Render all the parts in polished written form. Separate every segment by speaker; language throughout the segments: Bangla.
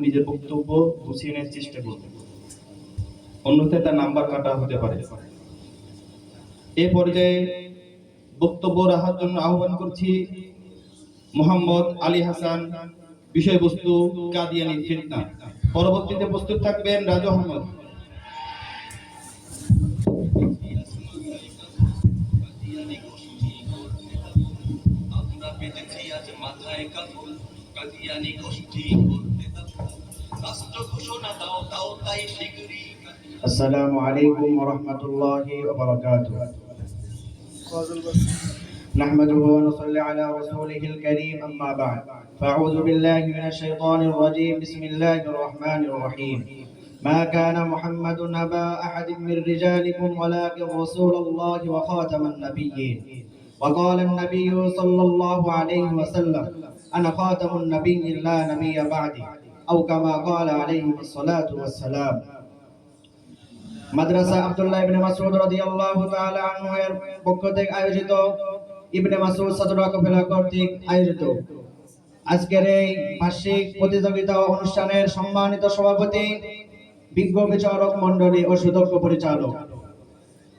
Speaker 1: নিজের বক্তব্য গুছিয়ে নেওয়ার চেষ্টা করবেন, অন্যথায় তার নাম্বার কাটা হতে পারে। এ পর্যায়ে বক্তব্য রাখার জন্য আহ্বান করছি মোহাম্মদ আলী হাসান, বিষয়বস্তু কাদিয়ানী ফিতনা। পরবর্তীতে প্রস্তুত থাকবেন রাজু আহমদ।
Speaker 2: আসসালামু আলাইকুম ওয়া রাহমাতুল্লাহি ওয়া বারাকাতুহু। نحمده ونصلي على رسوله الكريم أما بعد فأعوذ بالله من الشيطان الرجيم بسم الله الرحمن الرحيم ما كان محمد أبا أحد من رجالكم ولكن رسول الله وخاتم النبيين وقال النبي صلى الله عليه وسلم أنا خاتم النبي لا نبي بعدي أو كما قال عليه الصلاة والسلام। মাদ্রাসা আব্দুল্লাহ ইবনে মাসউদ রাদিয়াল্লাহু তাআলা আনহু এর পক্ষ থেকে আয়োজিত ইবনে মাসউদ ছাত্র কাফেলা কর্তৃক আয়োজিত আজকের এই বার্ষিক প্রতিযোগিতা অনুষ্ঠানের সম্মানিত সভাপতি, বিজ্ঞ বিচারক মণ্ডলী ও সুদক্ষ পরিচালক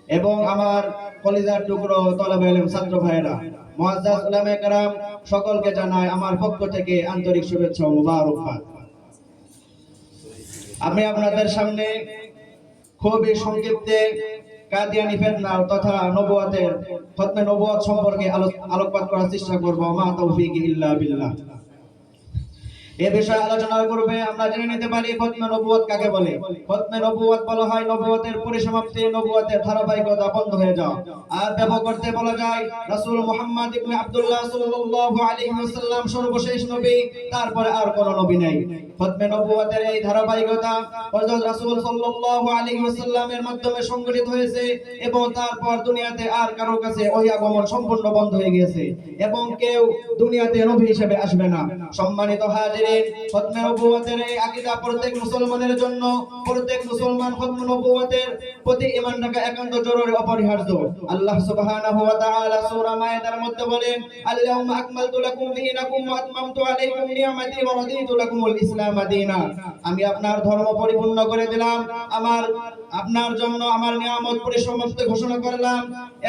Speaker 2: এবং আমার কলিজার টুকরো তলাবে ইলম ছাত্র ভাইরা, মুআজ্জাজ উলামায়ে কেরাম, সকলকে জানাই আমার পক্ষ থেকে আন্তরিক শুভেচ্ছা ও মোবারকবাদ। আমি আপনাদের সামনে খুবই সংক্ষিপ্তে কাদিয়ানী ফিতনা তথা নবুয়তের খতমে নবুয়ত সম্পর্কে আলোকপাত করার চেষ্টা করব। মা তাওফীকি ইল্লা বিল্লাহ। এই বিষয়ে আলোচনা করবে আমরা জেনে নিতে পারি খতমে নবুয়ত কাকে বলে। খতমে নবুয়ত বলা হয় নবুয়তের পরিসমাপ্তি, নবুয়তের ধারাবাহিকতা বন্ধ হয়ে যাওয়া। আর ব্যাপক করতে বলা যায় রাসূল মুহাম্মদ ইবনে আব্দুল্লাহ সাল্লাল্লাহু আলাইহি ওয়াসাল্লাম সর্বশেষ নবী, তারপরে আর কোনো নবী নেই। খতমে নবুয়তের এই ধারাবাহিকতা হযরত রাসূল সাল্লাল্লাহু আলাইহি ওয়াসাল্লামের মাধ্যমে সংগঠিত হয়েছে এবং তারপর দুনিয়াতে আর কারো কাছে ওহী আগমন সম্পূর্ণ বন্ধ হয়ে গিয়েছে এবং কেউ দুনিয়াতে নবী হিসেবে আসবে না। সম্মানিত হাজির, খতমে নবুয়তের এই আকীদা প্রত্যেক মুসলমানের জন্য, প্রত্যেক মুসলমান খতমে নবুয়তের প্রতি ঈমান রাখা একান্ত জরুরি, অপরিহার্য। আল্লাহ সুবহানাহু ওয়া তাআলা সূরা মায়েদার মধ্যে বলেন, আল-ইয়াউমা আকমালতু লাকুম দীনাকুম ওয়া আতমামতু আলাইকুম নি'মাতি ওয়া রাদিতু লাকুমুল ইসলাম দীনা। আমি আপনার ধর্ম পরিপূর্ণ করে দিলাম, আপনার জন্য আমার নিয়ামত পরিসমাপ্তি ঘোষণা করলাম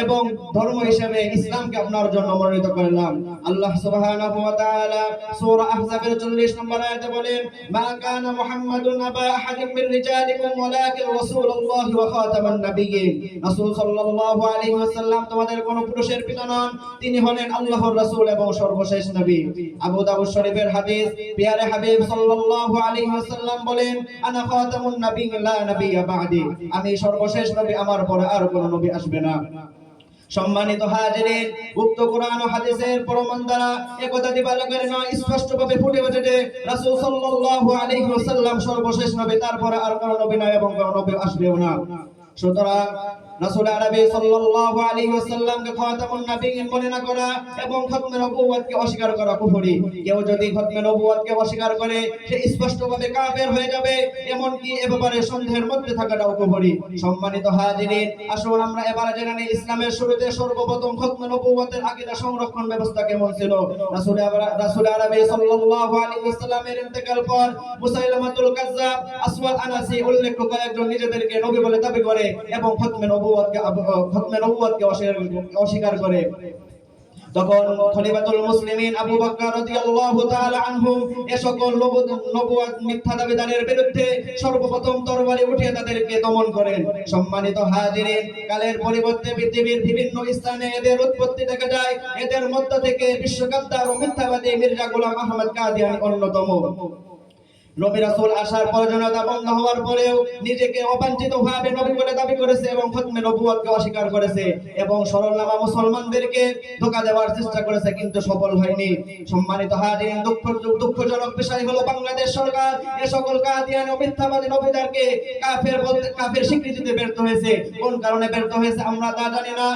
Speaker 2: এবং ধর্ম হিসেবে ইসলামকে আপনার জন্য মনোনীত করলাম। আল্লাহ সুবহানাহু ওয়া তাআলা সূরা আহজাবের 40 নম্বর আয়াতে বলেন, মা কানা মুহাম্মাদুন আবা আহাদিম মির রিজালিকুম ওয়ালাকিন রাসূলুল্লাহি ওয়া খাতামান নাবিয়্যিন। রাসূল সাল্লাল্লাহু আলাইহি ওয়াসাল্লাম তোমাদের কোন পুরুষের পিতা নন, তিনি হলেন আল্লাহর রাসূল এবং সর্বশেষ নবী। আবু দাউদ শরীফের হাদিস, পিয়ারে হাবিব সাল্লাল্লাহু আলাইহি ওয়াসাল্লাম বলেন, আনা খাতামুন নাবিয়্যিন লা নাবিয়্যা বা'দি। আমি সর্বশেষ নবী, আমার পরে আর কোন নবী আসবে না। সম্মানিত হাজিরিন, উক্ত কোরআন ও হাদিসের প্রমাণ দ্বারা একথা দিবালোকের নয় স্পষ্টভাবে ফুটে ওঠে যে রাসূল সাল্লাল্লাহু আলাইহি ওয়াসাল্লাম সর্বশেষ নবী, তারপরে আর কোনো নবী নাই এবং কোনো নবী আসবেও না। সুতরাং রাসূল আরবি সাল্লাল্লাহু আলাইহি ওয়াসাল্লামকে খাতামুন নাবিয়্যিন মনে না করা এবং খতমে নবুয়তকে অস্বীকার করা কুফরি। কেউ যদি খতমে নবুয়তকে অস্বীকার করে সে স্পষ্টভাবে কাফের হয়ে যাবে, এমন কি এ ব্যাপারে সন্দেহের মধ্যে থাকাটাও কুফরি। সম্মানিত হাজিরিন, আসুন আমরা এবারে জেনে নিই ইসলামের শুরুতে সর্বপ্রথম খতমে নবুয়তের আকীদা সংরক্ষণ ব্যবস্থা কেমন ছিল। রাসূল আরবি সাল্লাল্লাহু আলাইহি ওয়াসাল্লামের ইন্তেকাল পর মুসাইলামাতুল কাজ্জাব, আসওয়াদ আনাসি উল্লেখ কয়েকজন নিজেদেরকে নবী বলে দাবি করে এবং খতমে নবুয়তকে অস্বীকার করে। তখন খলিফাতুল মুসলিমিন আবু বকর রাদিয়াল্লাহু তাআলা আনহু এ সকল নবুয়ত মিথ্যা দাবিদারের বিরুদ্ধে সর্বপ্রথম তরবারি উঠিয়ে তাদেরকে দমন করেন। সম্মানিত হাজিরিন, কালের পরিবর্তে পৃথিবীর বিভিন্ন স্থানে এদের উৎপত্তি দেখা যায়। এদের মধ্য থেকে বিশ্বকাদ্দার ও মিথ্যাবাদী মির্জা গোলাম আহমদ কাদিয়ানী অন্যতম। নবী রাসূল আসার প্রয়োজনীয়তা বন্ধ হওয়ার পরেও নিজেকে অবাঞ্ছিতভাবে নবী বলে দাবি করেছে এবং খতমে নবুয়তকে অস্বীকার করেছে এবং সরলনামা মুসলমানদেরকে ধোঁকা দেওয়ার চেষ্টা করেছে, কিন্তু সফল হয়নি। সম্মানিত হাজিরিন, দুঃখজনক বিষয় হলো বাংলাদেশ সরকার এ সকল কাদিয়ানী ও মিথ্যাবাদী নবীদেরকে কাফের স্বীকৃতিতে ব্যর্থ হয়েছে। কোন কারণে ব্যর্থ হয়েছে আমরা তা জানি না।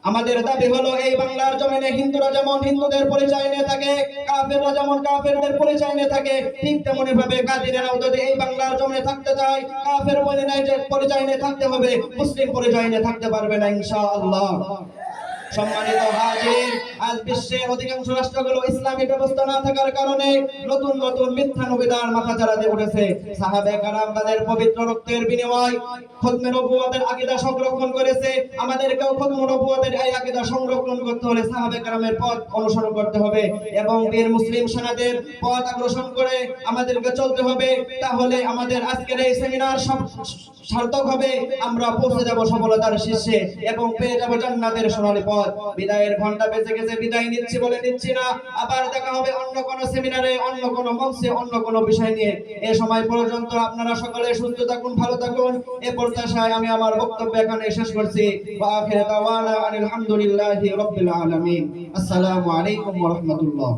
Speaker 2: আমাদের দাবি হলো এই বাংলার জমিনে হিন্দুরা যেমন হিন্দুদের পরিচয় নিয়ে থাকে, কাফেররা যেমন কাফেরদের পরিচয় নিয়ে থাকে, ঠিক তেমনি ভাবে কাদিরেরাও যদি এই বাংলার জমিনে থাকতে চায় কাফের পরিচয় নিয়ে থাকতে হবে, মুসলিম পরিচয় নিয়ে থাকতে পারবে না ইনশাআল্লাহ। সম্মানিত হাজির, আজ বিশ্বের অধিকাংশ রাষ্ট্রগুলো ইসলামী ব্যবস্থা না থাকার কারণে নতুন নতুন মিথ্যা নবিদার মাথা চাড়াতে উঠেছে। সাহাবে কারাম তাদের পবিত্র রক্তের বিনিময় খতমে নবুয়তের আকীদা সংরক্ষণ করেছে। আমাদেরকেও খতমে নবুয়তের এই আকীদা সংরক্ষণ করতে হলে সাহাবে কারামের পথ অনুসরণ করতে হবে এবং বীর মুসলিম সেনাদের পথ অগ্রসর করে আমাদেরকে চলতে হবে। তাহলে আমাদের আজকের এই সেমিনার সার্থক হবে, আমরা পৌঁছে যাব সফলতার শীর্ষে এবং পেয়ে যাব জান্নাতের সোনালী পথ। বিদায়ের ঘন্টা বেজে গেছে, বিদায় নিচ্ছি বলে নিচ্ছি না। আবার দেখা হবে অন্য কোনো সেমিনারে, অন্য কোনো মঞ্চে, অন্য কোনো বিষয় নিয়ে। এই সময় পর্যন্ত আপনারা সকলে সুস্থ থাকুন, ভালো থাকুন, এ প্রত্যাশায় আমি আমার বক্তব্য এখানে শেষ করছি। ওয়া আখিরু দাওয়ানা আলহামদুলিল্লাহি রাব্বিল আলামিন। আসসালামু আলাইকুম ওয়া রাহমাতুল্লাহ।